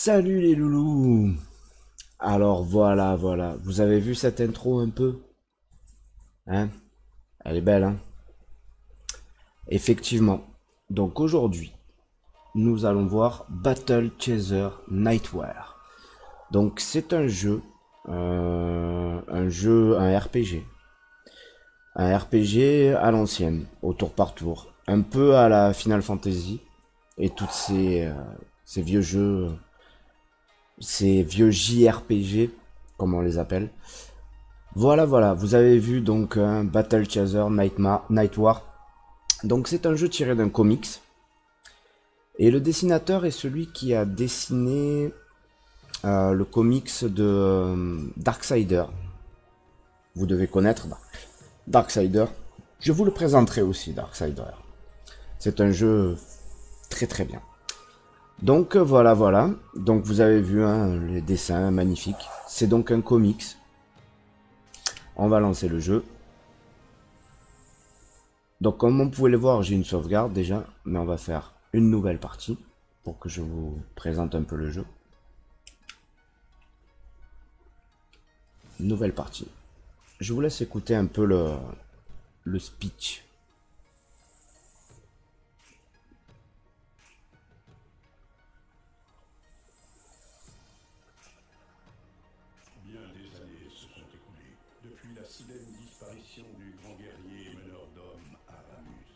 Salut les loulous. Alors voilà. Vous avez vu cette intro un peu? Hein? Elle est belle, hein? Effectivement. Donc aujourd'hui, nous allons voir Battle Chaser Nightwear. Donc c'est un RPG. Un RPG à l'ancienne, au tour par tour. Un peu à la Final Fantasy. Et toutes ces vieux jeux, ces vieux JRPG, comme on les appelle. Voilà, vous avez vu donc un Battle Chaser Nightwar. Donc c'est un jeu tiré d'un comics. Et le dessinateur est celui qui a dessiné le comics de Darksider. Vous devez connaître Darksider. Je vous le présenterai aussi, Darksider. C'est un jeu très bien. Donc voilà. Donc vous avez vu hein, les dessins magnifiques. C'est donc un comics. On va lancer le jeu. Donc comme on pouvait le voir, j'ai une sauvegarde déjà, mais on va faire une nouvelle partie pour que je vous présente un peu le jeu. Nouvelle partie. Je vous laisse écouter un peu le speech. Bien des années se sont écoulées depuis la soudaine disparition du grand guerrier meneur d'hommes Aramus.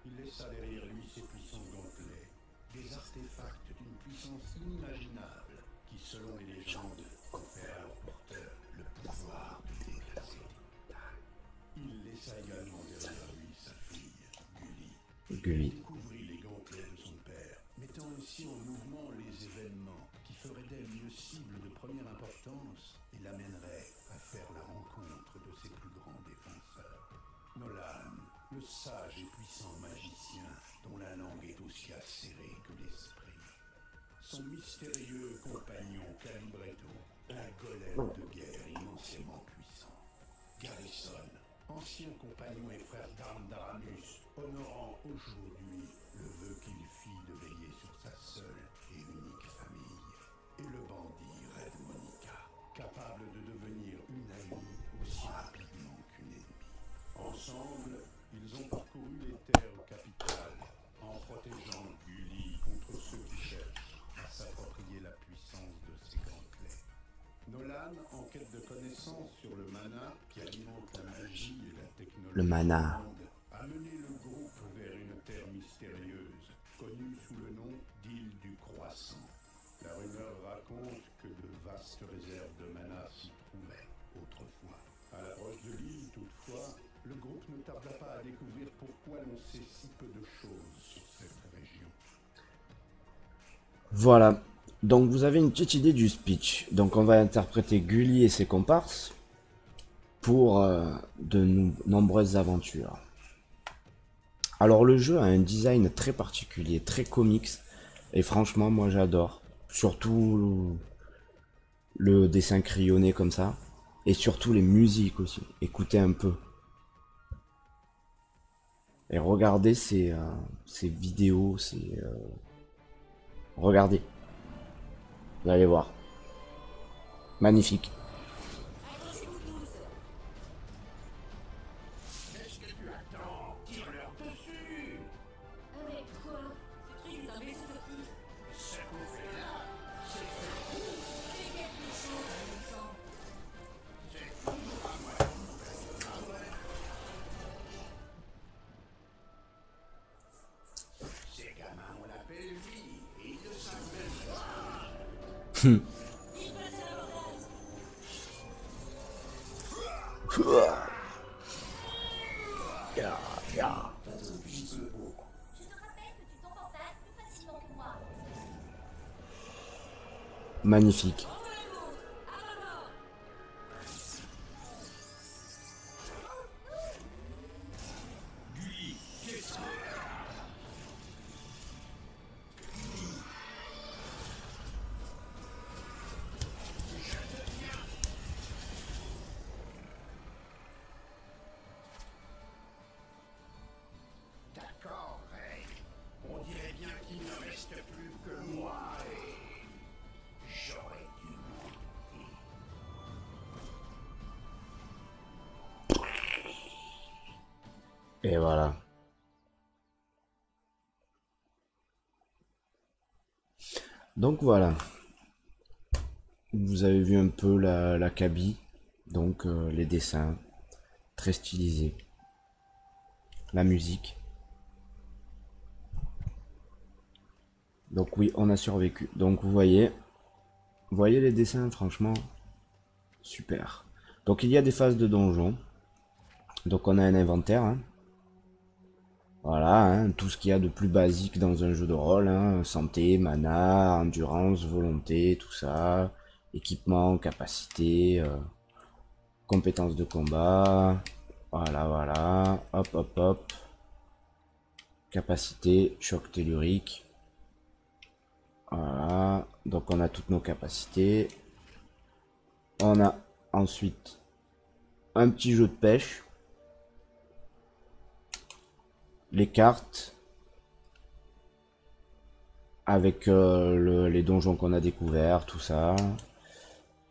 Il laissa derrière lui ses puissants gantelets, des artefacts d'une puissance inimaginable qui, selon les légendes, confèrent à leur porteur le pouvoir de déplacer des montagnes. Il laissa également derrière lui sa fille, Gulli. Elle Gulli. découvrit les gantelets de son père, mettant ainsi en mouvement les événements qui feraient d'elle une cible de première importance et l'amèneraient à faire la rencontre de ses plus grands défenseurs. Nolan, le sage et puissant magicien dont la langue est aussi acérée que l'esprit. Son mystérieux compagnon Calibretto, un golem de guerre immensément puissant. Garrison, ancien compagnon et frère d'armes d'Aramus, honorant aujourd'hui le vœu qu'il fit de veiller sur sa seule et unique famille. Et le bandit Red Monica, capable de devenir une amie aussi rapidement qu'une ennemie. Ensemble, ils ont parcouru les terres capitales en protégeant Gulli contre ceux qui cherchent à s'approprier la puissance de ses gantelets. Nolan, en quête de connaissances sur le mana qui alimente la magie et la Le technologie du mana. monde, a mené le groupe vers une terre mystérieuse, connue sous le nom d'île du Croissant. La rumeur raconte que de vastes réserves de mana s'y trouvaient autrefois. À l'approche de l'île, toutefois, le groupe ne tarda pas à découvrir pourquoi l'on sait si peu de choses sur cette région. Voilà. Donc vous avez une petite idée du speech. Donc on va interpréter Gulli et ses comparses pour de nombreuses aventures. Alors le jeu a un design très particulier, très comics, et franchement moi j'adore. Surtout le dessin crayonné comme ça, et surtout les musiques aussi. Écoutez un peu. Et regardez ces vidéos, regardez, vous allez voir. Magnifique. Qu'est-ce que tu attends? Tire-leur dessus! Avec quoi? C'est qui un exécutif? Ce qu'on fait là, c'est faire roux. Fais quelque chose, Alexandre. C'est toujours à moi. Ces gamins, on l'appelle vie, et ils le savent même pas. Il passe à l'abordage. Je te rappelle que tu t'emportes plus facilement que moi. Magnifique. Envolez-vous. À maman. D'accord, Ray. On dirait bien qu'il ne reste plus que moi et... Et voilà. Donc voilà. Vous avez vu un peu l'acabit. Donc les dessins. Très stylisés. La musique. Donc oui, on a survécu. Donc vous voyez les dessins, franchement, super. Donc il y a des phases de donjon. Donc on a un inventaire, hein. Voilà, hein, tout ce qu'il y a de plus basique dans un jeu de rôle, hein, santé, mana, endurance, volonté, tout ça, équipement, capacité, compétences de combat, voilà, voilà, hop, hop, hop, capacité, choc tellurique, voilà, donc on a toutes nos capacités. On a ensuite un petit jeu de pêche, les cartes, avec les donjons qu'on a découverts, tout ça.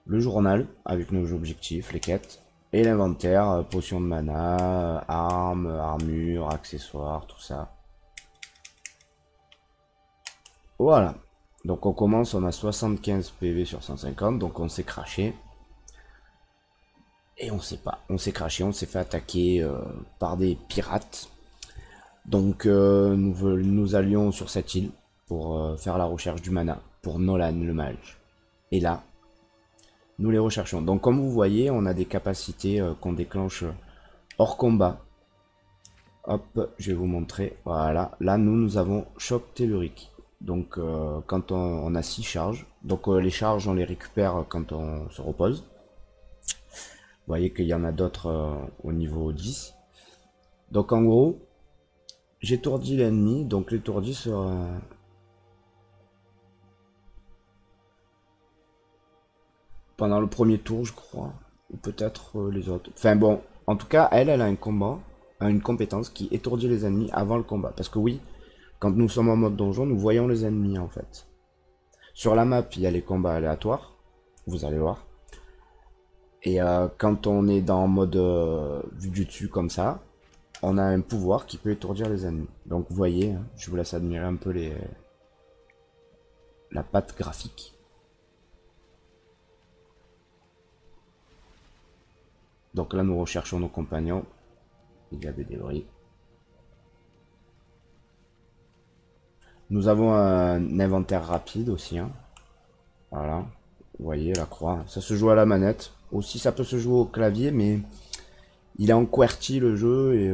Le journal, avec nos objectifs, les quêtes. Et l'inventaire, potions de mana, armes, armures, accessoires, tout ça. Voilà. Donc on commence, on a 75 PV sur 150, donc on s'est craché. Et on sait pas, on s'est craché, on s'est fait attaquer par des pirates. Donc nous allions sur cette île pour faire la recherche du mana, pour Nolan le mage. Et là, nous les recherchons. Donc comme vous voyez, on a des capacités qu'on déclenche hors combat. Hop, je vais vous montrer. Voilà, là nous avons choc tellurique. Donc quand on a 6 charges, donc les charges on les récupère quand on se repose. Vous voyez qu'il y en a d'autres au niveau 10. Donc en gros, j'étourdis l'ennemi, donc l'étourdi sera... pendant le premier tour, je crois. Ou peut-être les autres. Enfin bon, en tout cas, elle a un combat, une compétence qui étourdit les ennemis avant le combat. Parce que oui, quand nous sommes en mode donjon, nous voyons les ennemis en fait. Sur la map, il y a les combats aléatoires. Vous allez voir. Et quand on est dans mode vue du dessus comme ça, on a un pouvoir qui peut étourdir les ennemis. Donc vous voyez, hein, je vous laisse admirer un peu la patte graphique. Donc là, nous recherchons nos compagnons. Il y a des débris. Nous avons un inventaire rapide aussi. Hein. Voilà. Vous voyez la croix. Ça se joue à la manette. Aussi, ça peut se jouer au clavier, mais il est en QWERTY le jeu. Et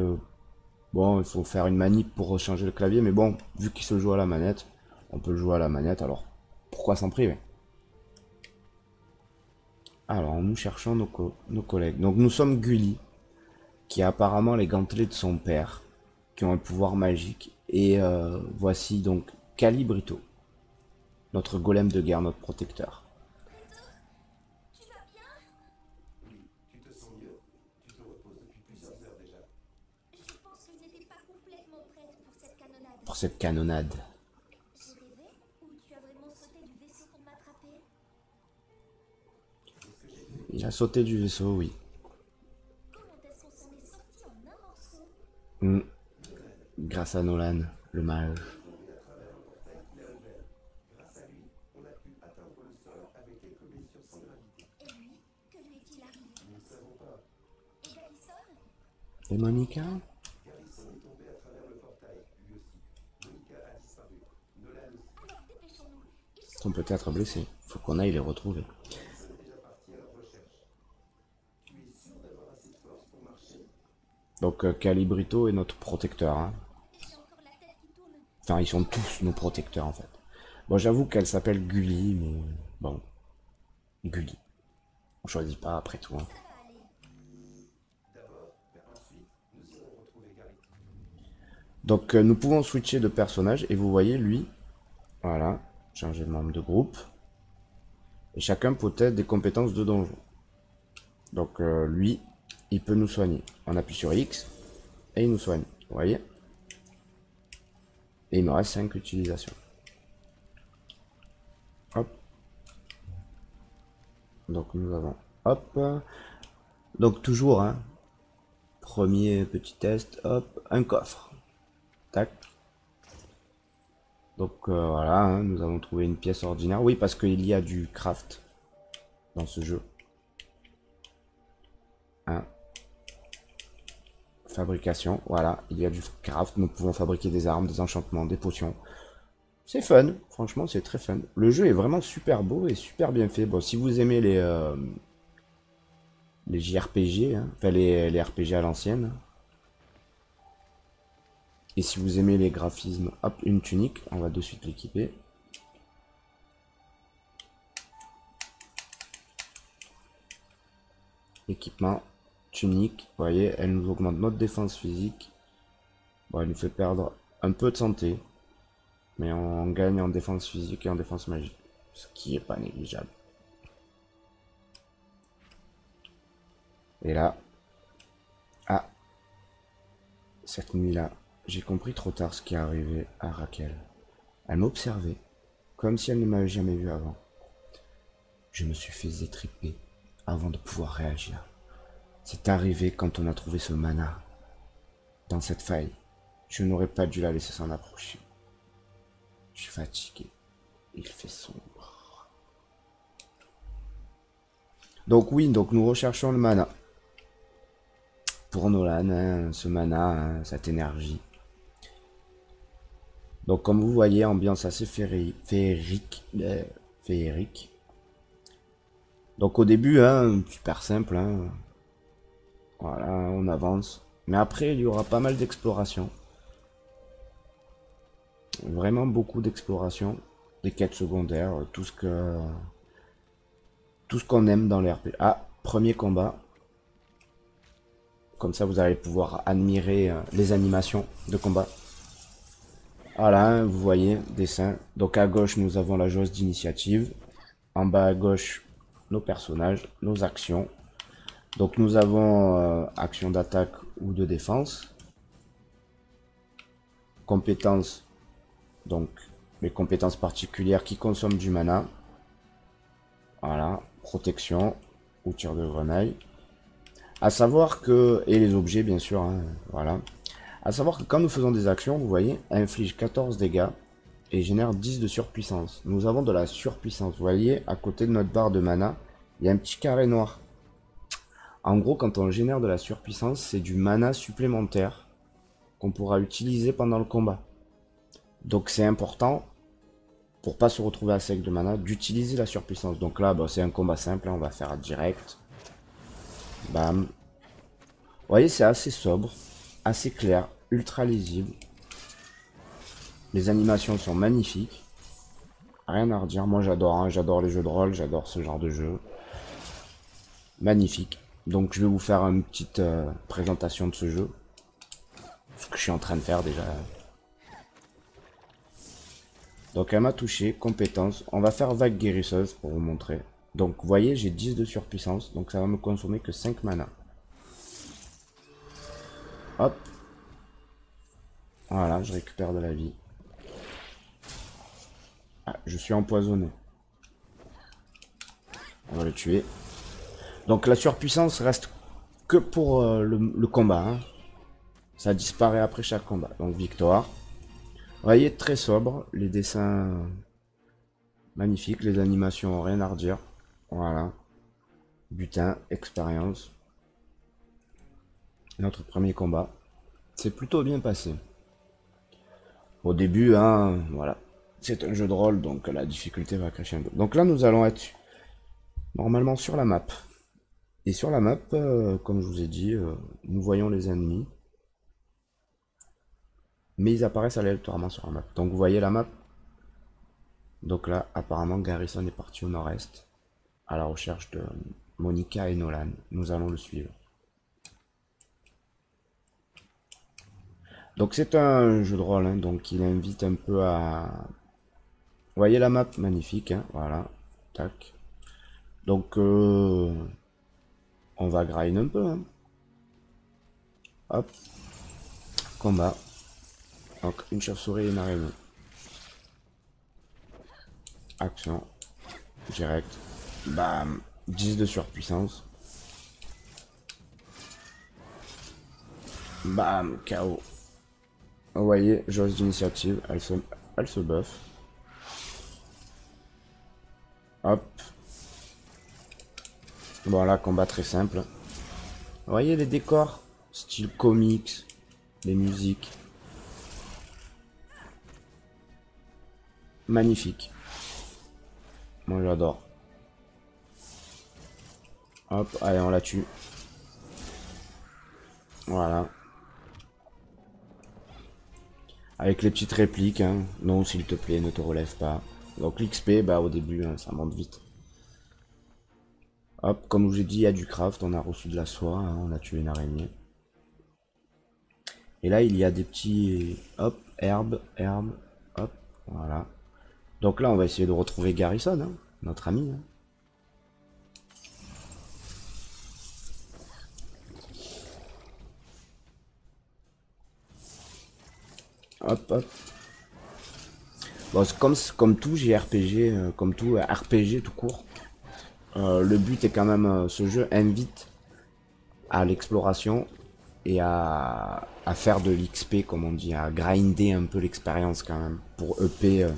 bon, il faut faire une manip pour changer le clavier. Mais bon, vu qu'il se joue à la manette, on peut le jouer à la manette. Alors, pourquoi s'en priver? Alors, nous cherchons nos collègues. Donc, nous sommes Gully, qui a apparemment les gantelets de son père, qui ont un pouvoir magique. Et voici donc Calibrito, notre golem de guerre, notre protecteur. Tu vas bien? Je pense que je n'étais pas complètement prête pour cette canonnade. Pour cette canonnade. J'ai rêvé ou tu as vraiment sauté du vaisseau pour m'attraper? Il a sauté du vaisseau, oui. Comment est-ce qu'on s'en est sorti en un morceau? Mm. Grâce à Nolan, le mage. Et lui, que lui est-il arrivé? Et Garrison? Et Monica? Alors dépêchons-nous. Ils Ils sont peut-être blessés. Faut qu'on aille les retrouver. Donc Calibrito est notre protecteur. Hein. J'ai encore la tête qui tourne. Enfin, ils sont tous nos protecteurs en fait. Bon, j'avoue qu'elle s'appelle Gully, mais bon, Gully. On choisit pas après tout. Hein. Ça va aller. Donc nous pouvons switcher de personnage et vous voyez lui, voilà, changer de membre de groupe. Et chacun possède des compétences de donjon. Donc lui, il peut nous soigner. On appuie sur X et il nous soigne. Vous voyez? Et il me reste 5 utilisations. Hop. Donc nous avons, hop. Donc toujours, hein, Premier petit test, hop, un coffre. Tac. Donc voilà, hein, nous avons trouvé une pièce ordinaire. Oui, parce qu'il y a du craft dans ce jeu. Hein. Fabrication, voilà, il y a du craft. Nous pouvons fabriquer des armes, des enchantements, des potions. C'est fun, franchement, c'est très fun. Le jeu est vraiment super beau et super bien fait. Bon, si vous aimez les JRPG, hein, enfin les RPG à l'ancienne. Et si vous aimez les graphismes, hop, une tunique, on va de suite l'équiper. Équipement, tunique, vous voyez, elle nous augmente notre défense physique. Bon, elle nous fait perdre un peu de santé, mais on gagne en défense physique et en défense magique, ce qui est pas négligeable. Et là, ah, cette nuit-là, j'ai compris trop tard ce qui est arrivé à Raquel. Elle m'observait, comme si elle ne m'avait jamais vu avant. Je me suis fait étriper avant de pouvoir réagir. C'est arrivé quand on a trouvé ce mana. Dans cette faille, je n'aurais pas dû la laisser s'en approcher. Je suis fatigué. Il fait sombre. Donc oui, donc nous recherchons le mana. Pour Nolan, hein, ce mana, hein, cette énergie. Donc comme vous voyez, ambiance assez féerique. Féerique. Donc au début, hein, super simple. Hein. Voilà, on avance. Mais après, il y aura pas mal d'exploration. Vraiment beaucoup d'exploration. Des quêtes secondaires, tout ce qu'on aime dans les RPG. Ah, premier combat. Comme ça, vous allez pouvoir admirer les animations de combat. Voilà, hein, vous voyez, dessin. Donc à gauche, nous avons la jauge d'initiative. En bas à gauche, nos personnages, nos actions. Donc nous avons action d'attaque ou de défense. Compétences, donc les compétences particulières qui consomment du mana. Voilà, protection ou tir de grenaille. À savoir que, et les objets bien sûr, hein, voilà. À savoir que quand nous faisons des actions, vous voyez, inflige 14 dégâts et génère 10 de surpuissance. Nous avons de la surpuissance, vous voyez, à côté de notre barre de mana, il y a un petit carré noir. En gros, quand on génère de la surpuissance, c'est du mana supplémentaire qu'on pourra utiliser pendant le combat. Donc c'est important, pour pas se retrouver à sec de mana, d'utiliser la surpuissance. Donc là, bah, c'est un combat simple, hein, on va faire direct. Bam. Vous voyez, c'est assez sobre, assez clair, ultra lisible. Les animations sont magnifiques. Rien à redire, moi j'adore, hein, j'adore les jeux de rôle, j'adore ce genre de jeu. Magnifique. Donc je vais vous faire une petite présentation de ce jeu. Ce que je suis en train de faire déjà. Donc elle m'a touché, compétence. On va faire vague guérisseuse pour vous montrer. Donc vous voyez, j'ai 10 de surpuissance, donc ça va me consommer que 5 mana. Hop. Voilà, je récupère de la vie. Ah, je suis empoisonné. On va le tuer. Donc la surpuissance reste que pour le combat. Hein. Ça disparaît après chaque combat. Donc victoire. Vous voyez, très sobre. Les dessins magnifiques. Les animations, rien à redire. Voilà. Butin, expérience. Notre premier combat. C'est plutôt bien passé. Au début, hein, voilà. C'est un jeu de rôle, donc la difficulté va crescendo. Donc là, nous allons être normalement sur la map. Et sur la map, comme je vous ai dit, nous voyons les ennemis. Mais ils apparaissent aléatoirement sur la map. Donc vous voyez la map. Donc là, apparemment, Garrison est parti au nord-est. À la recherche de Monica et Nolan. Nous allons le suivre. Donc c'est un jeu de rôle, hein, donc il invite un peu à... Vous voyez la map, magnifique, hein, voilà. Tac. Donc on va grind un peu. Hein. Hop. Combat. Donc une chauve-souris et une araignée. Action. Direct. Bam. 10 de surpuissance. Bam, KO. Vous voyez, jauge d'initiative, elle se buff. Hop. Bon là, combat très simple. Vous voyez les décors, style comics, les musiques. Magnifique. Moi j'adore. Hop, allez on la tue. Voilà. Avec les petites répliques, hein. Non s'il te plaît, ne te relève pas. Donc l'XP, bah au début, hein, ça monte vite. Hop, comme je vous ai dit, il y a du craft, on a reçu de la soie, hein, on a tué une araignée. Et là, il y a des petits... Hop, herbes, hop, voilà. Donc là, on va essayer de retrouver Garrison, hein, notre ami. Hein. Hop, hop. Bon, c'est comme tout JRPG, comme tout RPG tout court. Le but est quand même, ce jeu invite à l'exploration et à faire de l'XP, comme on dit, à grinder un peu l'expérience quand même, pour EP.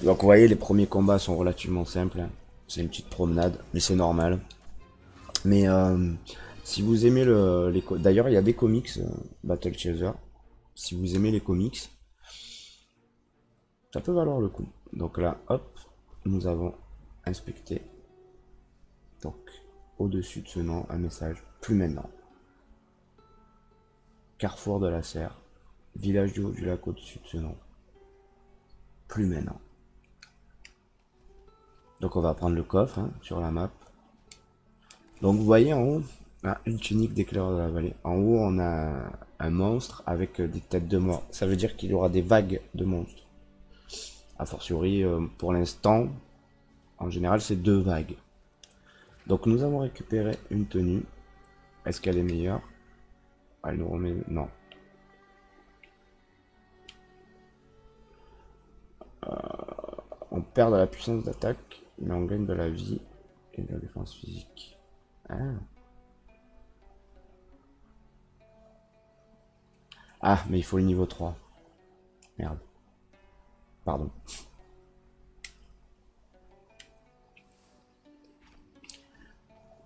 Donc vous voyez, les premiers combats sont relativement simples, hein. C'est une petite promenade, mais c'est normal. Mais si vous aimez d'ailleurs il y a des comics, Battle Chaser, si vous aimez les comics, ça peut valoir le coup. Donc là, hop, nous avons inspecté. Donc, au-dessus de ce nom, un message. Plus maintenant. Carrefour de la Serre. Village du haut du lac au-dessus de ce nom. Plus maintenant. Donc on va prendre le coffre, hein, sur la map. Donc vous voyez en haut, une tunique d'éclaireur de la vallée. En haut, on a un monstre avec des têtes de mort. Ça veut dire qu'il y aura des vagues de monstres. A fortiori, pour l'instant, en général, c'est 2 vagues. Donc nous avons récupéré une tenue. Est-ce qu'elle est meilleure? Elle nous remet... Non. On perd de la puissance d'attaque, mais on gagne de la vie et de la défense physique. Ah. Ah, mais il faut le niveau 3. Merde. Pardon.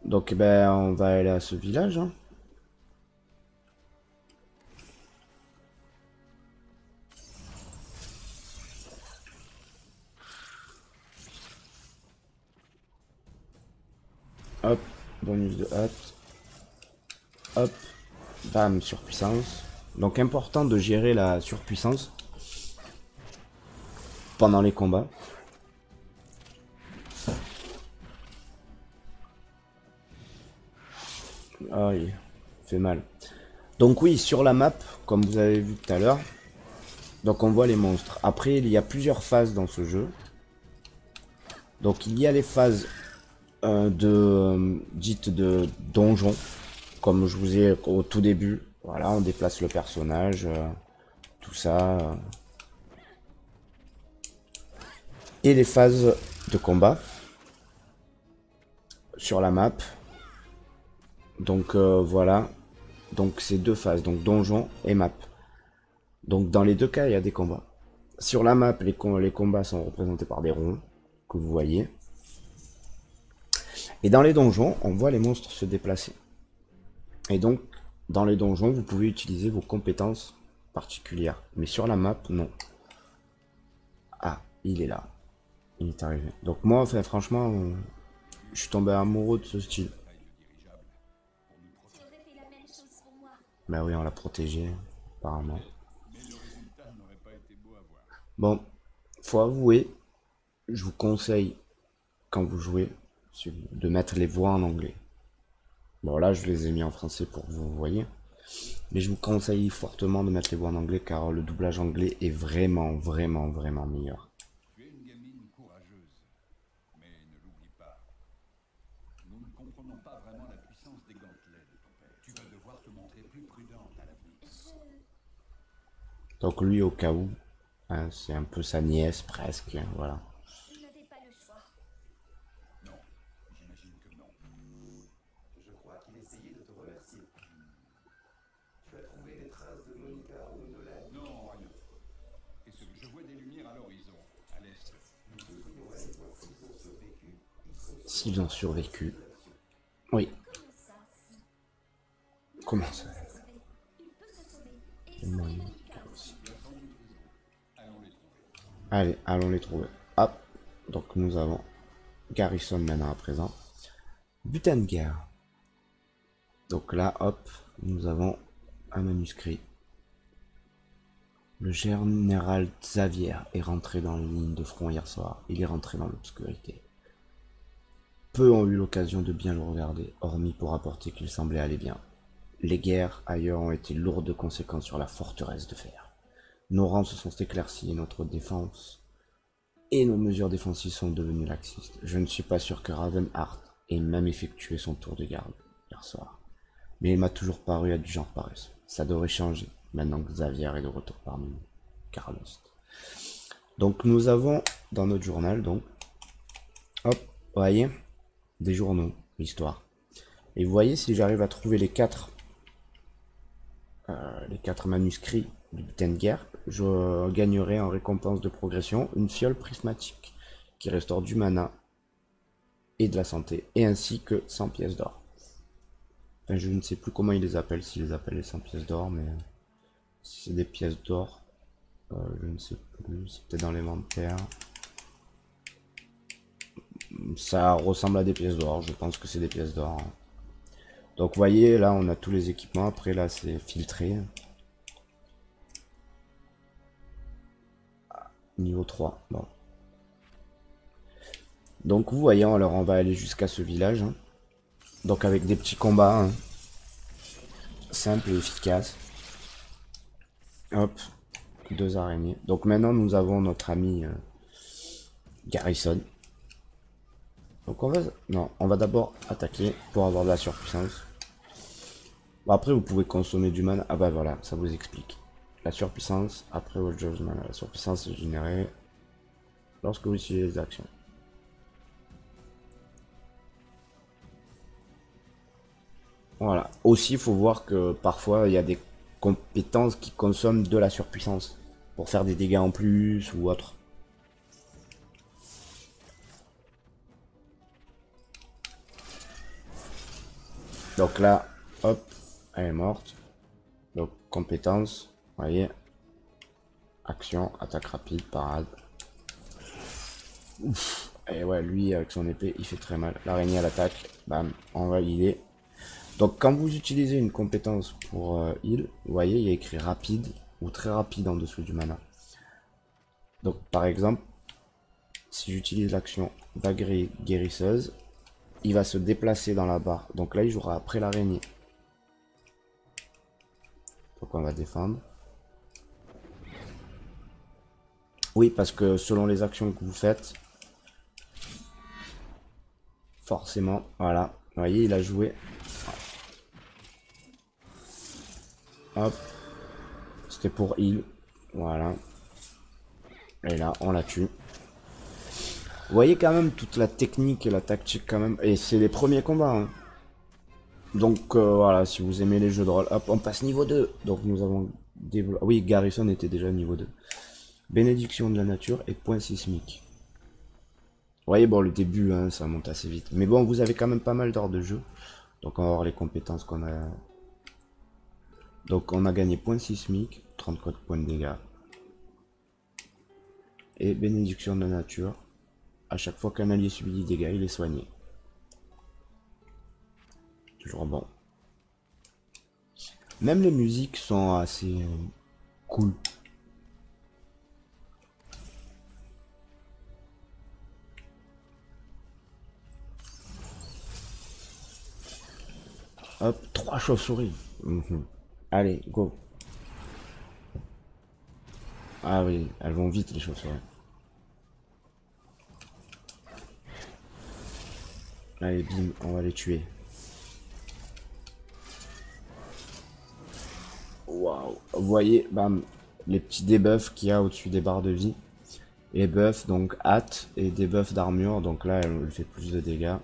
Donc, ben, on va aller à ce village. Hein. Hop, bonus de hâte. Hop, bam, surpuissance. Donc, important de gérer la surpuissance pendant les combats. Ah, il fait mal. Donc oui, sur la map, comme vous avez vu tout à l'heure, donc on voit les monstres. Après, il y a plusieurs phases dans ce jeu. Donc il y a les phases dites de donjon, comme je vous ai au tout début. Voilà, on déplace le personnage, tout ça. Et les phases de combat sur la map. Donc voilà, donc c'est 2 phases, donc donjon et map. Donc dans les 2 cas, il y a des combats. Sur la map, les combats sont représentés par des ronds, que vous voyez. Et dans les donjons, on voit les monstres se déplacer. Et donc, dans les donjons, vous pouvez utiliser vos compétences particulières. Mais sur la map, non. Ah, il est là. Il est arrivé. Donc moi, enfin, franchement, je suis tombé amoureux de ce style. Tu aurais fait la même chose pour moi. Bah oui, on l'a protégé, apparemment. Bon, faut avouer, je vous conseille, quand vous jouez, de mettre les voix en anglais. Bon là, je les ai mis en français pour que vous voyez. Mais je vous conseille fortement de mettre les voix en anglais, car le doublage anglais est vraiment, vraiment, vraiment meilleur. Tu es une gamine courageuse, mais ne l'oublie pas. Nous ne comprenons pas vraiment la puissance des gantelets de ton père. Tu vas devoir te montrer plus prudente à l'avenir. Donc lui, au cas où, hein, c'est un peu sa nièce, presque, voilà. Je n'avais pas le choix. Non, j'imagine que non. Je crois qu'il essayait de te remercier. s'ils ont survécu. Oui. Comment ça? Allez, allons les trouver. Hop. Donc nous avons Garrison maintenant à présent. Butin de guerre. Donc là, hop, nous avons un manuscrit. Le général Xavier est rentré dans les lignes de front hier soir. Il est rentré dans l'obscurité. Peu ont eu l'occasion de bien le regarder, hormis pour rapporter qu'il semblait aller bien. Les guerres ailleurs ont été lourdes de conséquences sur la forteresse de fer. Nos rangs se sont éclaircis et notre défense et nos mesures défensives sont devenues laxistes. Je ne suis pas sûr que Ravenheart ait même effectué son tour de garde hier soir. Mais il m'a toujours paru être du genre paresseux. Ça devrait changer, maintenant que Xavier est de retour parmi nous. Carlos. Donc nous avons dans notre journal, donc, hop, vous voyez, des journaux, l'histoire. Et vous voyez, si j'arrive à trouver les quatre manuscrits du butin de guerre, je gagnerai en récompense de progression une fiole prismatique qui restaure du mana et de la santé, et ainsi que 100 pièces d'or. Enfin, je ne sais plus comment ils les appellent, s'ils les appellent les 100 pièces d'or, mais si c'est des pièces d'or, je ne sais plus, c'est peut-être dans l'inventaire. Ça ressemble à des pièces d'or, je pense que c'est des pièces d'or. Donc vous voyez, là on a tous les équipements, après là c'est filtré. Niveau 3, bon. Donc vous voyez, alors on va aller jusqu'à ce village. Hein. Donc avec des petits combats. Hein. Simples et efficaces. Hop, 2 araignées. Donc maintenant nous avons notre ami Garrison. Donc on va d'abord attaquer pour avoir de la surpuissance. Bon, après vous pouvez consommer du mana. Ah bah voilà, ça vous explique. La surpuissance, après votre judgment. La surpuissance est générée lorsque vous utilisez les actions. Voilà. Aussi, il faut voir que parfois, il y a des compétences qui consomment de la surpuissance. Pour faire des dégâts en plus ou autre. Donc là, hop, elle est morte. Donc, compétence, vous voyez. Action, attaque rapide, parade. Ouf. Et ouais, lui, avec son épée, il fait très mal. L'araignée à l'attaque, bam, on va healer. Donc quand vous utilisez une compétence pour heal, vous voyez, il y a écrit rapide ou très rapide en dessous du mana. Donc par exemple, si j'utilise l'action vague guérisseuse, il va se déplacer dans la barre. Donc là, il jouera après l'araignée. Donc on va défendre. Oui, parce que selon les actions que vous faites, forcément, voilà. Vous voyez, il a joué. Hop. C'était pour heal. Voilà. Et là, on la tue. Vous voyez quand même toute la technique et la tactique quand même. Et c'est les premiers combats. Hein. Donc voilà, si vous aimez les jeux de rôle. Hop, on passe niveau 2. Donc nous avons développé... Oui, Garrison était déjà niveau 2. Bénédiction de la nature et point sismique. Vous voyez, bon, le début, hein, ça monte assez vite. Mais bon, vous avez quand même pas mal d'heures de jeu. Donc on va voir les compétences qu'on a... Donc on a gagné point sismique, 34 points de dégâts. Et bénédiction de la nature. À chaque fois qu'un allié subit des dégâts, il est soigné. Toujours bon. Même les musiques sont assez cool. Hop, 3 chauves-souris. Allez, go. Ah oui, elles vont vite les chauves-souris. Allez, bim, on va les tuer. Waouh. Vous voyez, bam, les petits debuffs qu'il y a au-dessus des barres de vie. Les buffs, donc hâte, et des buffs d'armure. Donc là, elle fait plus de dégâts.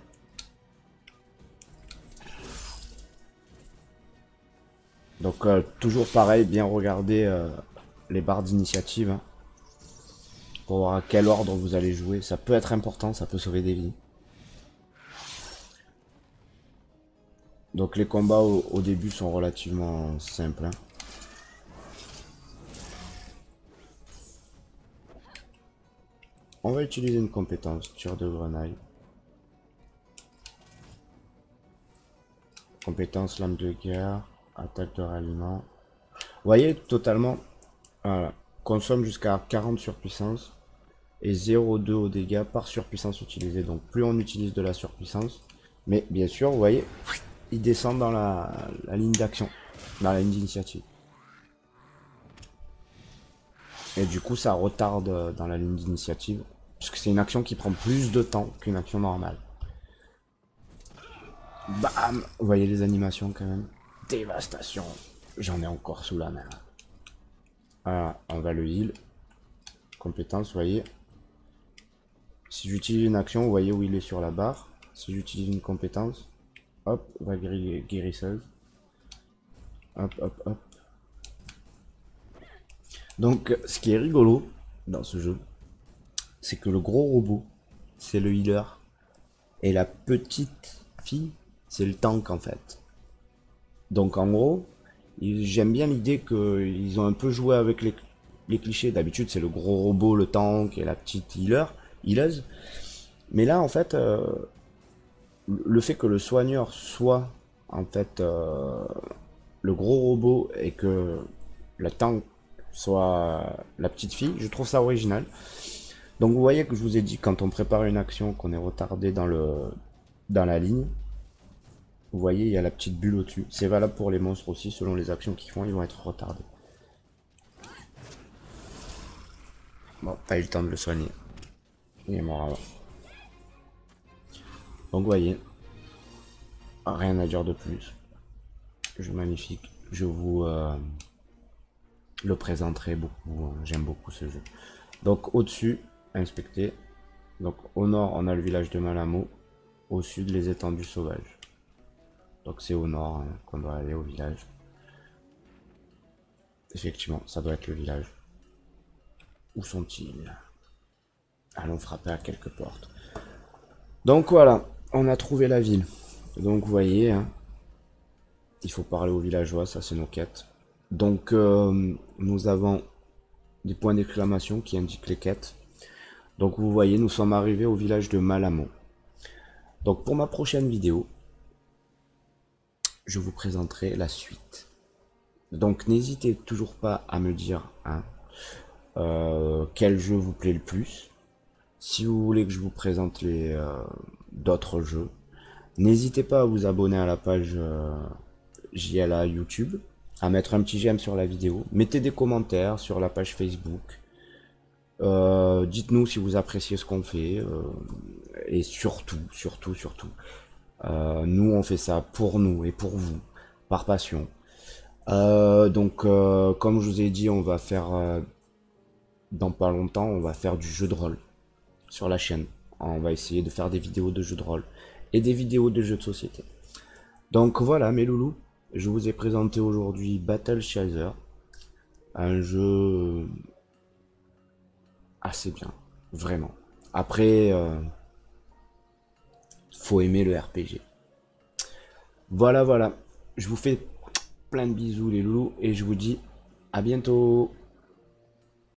Donc toujours pareil, bien regarder les barres d'initiative. Hein, pour voir à quel ordre vous allez jouer. Ça peut être important, ça peut sauver des vies. Donc les combats au début sont relativement simples, hein. On va utiliser une compétence, tir de grenaille. Compétence lame de guerre, attaque de ralliement. Vous voyez, totalement, voilà, consomme jusqu'à 40 surpuissance et 0,2 au dégâts par surpuissance utilisée. Donc plus on utilise de la surpuissance, mais bien sûr, vous voyez, il descend dans la ligne d'action, dans la ligne d'initiative. Et du coup, ça retarde dans la ligne d'initiative, puisque c'est une action qui prend plus de temps qu'une action normale. Bam! Vous voyez les animations quand même. Dévastation. J'en ai encore sous la main. Voilà, on va le heal. Compétence, vous voyez. Si j'utilise une action, vous voyez où il est sur la barre. Si j'utilise une compétence, hop, on va guérisseuse. Hop, hop, hop. Donc, ce qui est rigolo dans ce jeu, c'est que le gros robot, c'est le healer. Et la petite fille, c'est le tank en fait. Donc en gros, j'aime bien l'idée qu'ils ont un peu joué avec les clichés. D'habitude, c'est le gros robot, le tank et la petite healeuse. Mais là, en fait, le fait que le soigneur soit en fait le gros robot et que le tank soit la petite fille, je trouve ça original. Donc vous voyez que je vous ai dit, quand on prépare une action, qu'on est retardé dans la ligne, vous voyez, il y a la petite bulle au-dessus. C'est valable pour les monstres aussi, selon les actions qu'ils font, ils vont être retardés. Bon, pas eu le temps de le soigner. Il est mort avant. Donc vous voyez, rien à dire de plus. Jeu magnifique. Je vous le présenterai beaucoup. J'aime beaucoup ce jeu. Donc au-dessus, inspecter. Donc au nord, on a le village de Malamo. Au sud, les étendues sauvages. Donc c'est au nord hein, qu'on doit aller au village. Effectivement, ça doit être le village. Où sont-ils? Allons frapper à quelques portes. Donc voilà, on a trouvé la ville. Donc vous voyez, hein, il faut parler aux villageois, ça c'est nos quêtes. Donc nous avons des points d'exclamation qui indiquent les quêtes. Donc vous voyez, nous sommes arrivés au village de Malamo. Donc pour ma prochaine vidéo, je vous présenterai la suite. Donc n'hésitez toujours pas à me dire hein, quel jeu vous plaît le plus. Si vous voulez que je vous présente les d'autres jeux, n'hésitez pas à vous abonner à la page JLA YouTube, à mettre un petit j'aime sur la vidéo, mettez des commentaires sur la page Facebook. Dites-nous si vous appréciez ce qu'on fait et surtout, nous on fait ça pour nous et pour vous, par passion. Donc comme je vous ai dit, on va faire dans pas longtemps, on va faire du jeu de rôle sur la chaîne. On va essayer de faire des vidéos de jeux de rôle et des vidéos de jeux de société. Donc voilà mes loulous, je vous ai présenté aujourd'hui Battle Chaser, un jeu assez bien, vraiment. Après, faut aimer le RPG. Voilà, je vous fais plein de bisous les loulous et je vous dis à bientôt.